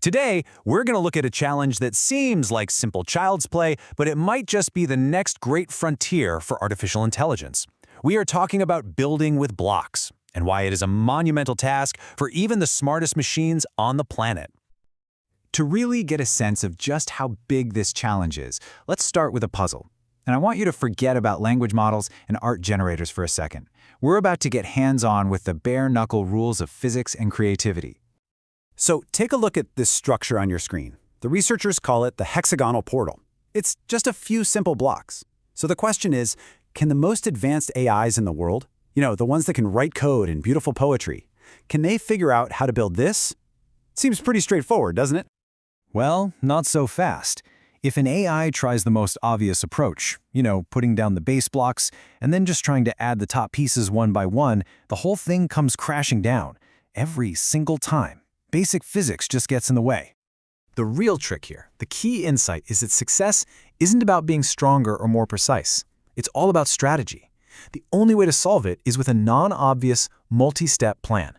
Today, we're going to look at a challenge that seems like simple child's play, but it might just be the next great frontier for artificial intelligence. We are talking about building with blocks, and why it is a monumental task for even the smartest machines on the planet. To really get a sense of just how big this challenge is, let's start with a puzzle. And I want you to forget about language models and art generators for a second. We're about to get hands-on with the bare-knuckle rules of physics and creativity. So take a look at this structure on your screen. The researchers call it the hexagonal portal. It's just a few simple blocks. So the question is, can the most advanced AIs in the world, the ones that can write code and beautiful poetry, can they figure out how to build this? Seems pretty straightforward, doesn't it? Well, not so fast. If an AI tries the most obvious approach, putting down the base blocks and then just trying to add the top pieces one by one, the whole thing comes crashing down every single time. Basic physics just gets in the way. The real trick here, the key insight, is that success isn't about being stronger or more precise. It's all about strategy. The only way to solve it is with a non-obvious, multi-step plan.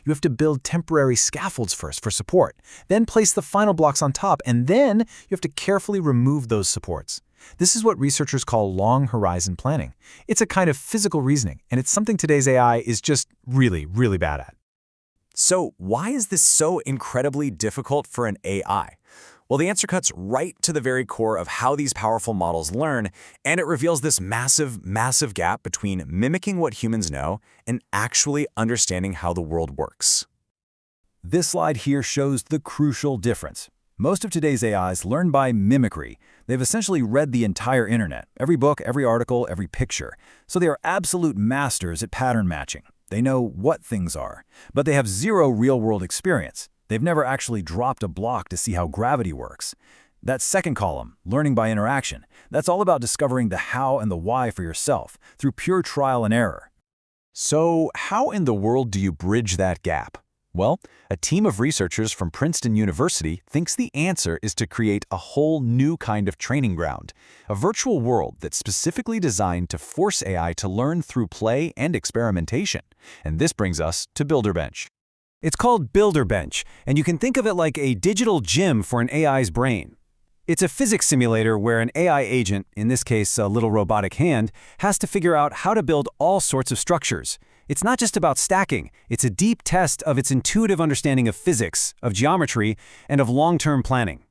You have to build temporary scaffolds first for support, then place the final blocks on top, and then you have to carefully remove those supports. This is what researchers call long horizon planning. It's a kind of physical reasoning, and it's something today's AI is just really, really bad at. So why is this so incredibly difficult for an AI? Well, the answer cuts right to the very core of how these powerful models learn, and it reveals this massive, massive gap between mimicking what humans know and actually understanding how the world works. This slide here shows the crucial difference. Most of today's AIs learn by mimicry. They've essentially read the entire internet, every book, every article, every picture. So they are absolute masters at pattern matching. They know what things are, but they have zero real-world experience. They've never actually dropped a block to see how gravity works. That second column, learning by interaction, that's all about discovering the how and the why for yourself through pure trial and error. So how in the world do you bridge that gap? Well, a team of researchers from Princeton University thinks the answer is to create a whole new kind of training ground, a virtual world that's specifically designed to force AI to learn through play and experimentation. And this brings us to BuilderBench. It's called BuilderBench, and you can think of it like a digital gym for an AI's brain. It's a physics simulator where an AI agent, in this case a little robotic hand, has to figure out how to build all sorts of structures. It's not just about stacking, it's a deep test of its intuitive understanding of physics, of geometry, and of long-term planning.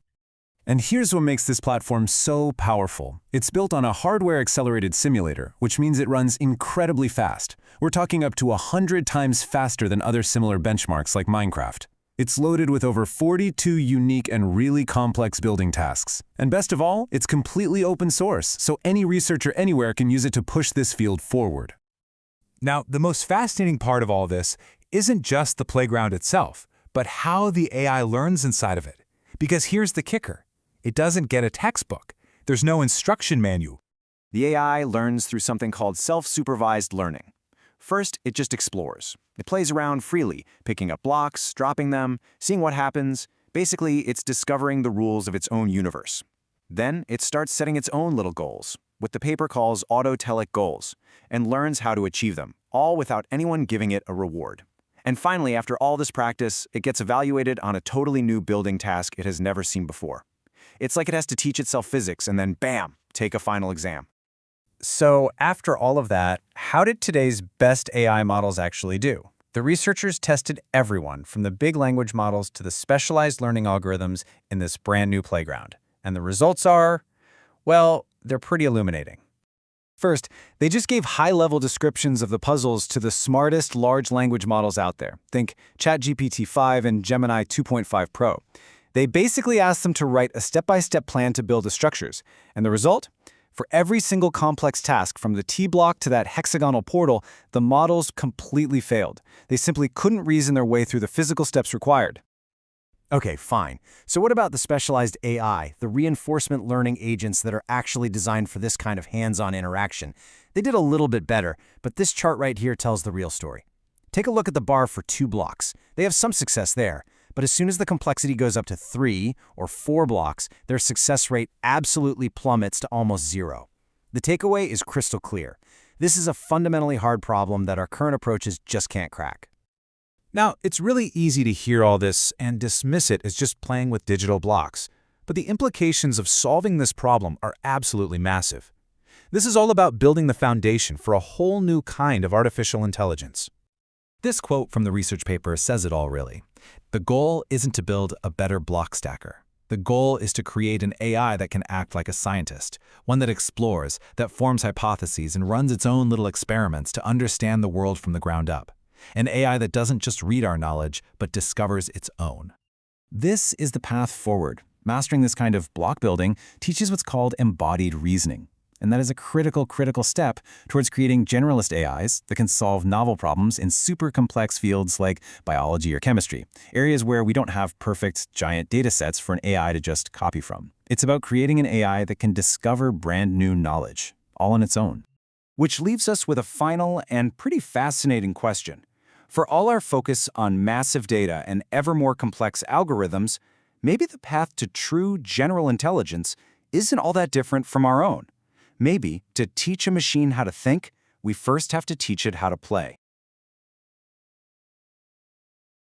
And here's what makes this platform so powerful. It's built on a hardware-accelerated simulator, which means it runs incredibly fast. We're talking up to 100 times faster than other similar benchmarks like Minecraft. It's loaded with over 42 unique and really complex building tasks. And best of all, it's completely open source, so any researcher anywhere can use it to push this field forward. Now, the most fascinating part of all this isn't just the playground itself, but how the AI learns inside of it. Because here's the kicker. It doesn't get a textbook. There's no instruction manual. The AI learns through something called self-supervised learning. First, it just explores. It plays around freely, picking up blocks, dropping them, seeing what happens. Basically, it's discovering the rules of its own universe. Then, it starts setting its own little goals, what the paper calls autotelic goals, and learns how to achieve them, all without anyone giving it a reward. And finally, after all this practice, it gets evaluated on a totally new building task it has never seen before. It's like it has to teach itself physics and then, bam, take a final exam. So after all of that, how did today's best AI models actually do? The researchers tested everyone from the big language models to the specialized learning algorithms in this brand new playground. And the results are, well, they're pretty illuminating. First, they just gave high-level descriptions of the puzzles to the smartest large language models out there. Think ChatGPT-5 and Gemini 2.5 Pro. They basically asked them to write a step-by-step plan to build the structures. And the result? For every single complex task, from the T-block to that hexagonal portal, the models completely failed. They simply couldn't reason their way through the physical steps required. Okay, fine. So what about the specialized AI, the reinforcement learning agents that are actually designed for this kind of hands-on interaction? They did a little bit better, but this chart right here tells the real story. Take a look at the bar for 2 blocks. They have some success there, but as soon as the complexity goes up to 3 or 4 blocks, their success rate absolutely plummets to almost 0. The takeaway is crystal clear. This is a fundamentally hard problem that our current approaches just can't crack. Now, it's really easy to hear all this and dismiss it as just playing with digital blocks, but the implications of solving this problem are absolutely massive. This is all about building the foundation for a whole new kind of artificial intelligence. This quote from the research paper says it all, really. The goal isn't to build a better block stacker. The goal is to create an AI that can act like a scientist, one that explores, that forms hypotheses and runs its own little experiments to understand the world from the ground up. An AI that doesn't just read our knowledge, but discovers its own. This is the path forward. Mastering this kind of block building teaches what's called embodied reasoning. And that is a critical step towards creating generalist AIs that can solve novel problems in super complex fields like biology or chemistry, areas where we don't have perfect, giant data sets for an AI to just copy from. It's about creating an AI that can discover brand new knowledge, all on its own. Which leaves us with a final and pretty fascinating question. For all our focus on massive data and ever more complex algorithms, maybe the path to true general intelligence isn't all that different from our own. Maybe, to teach a machine how to think, we first have to teach it how to play.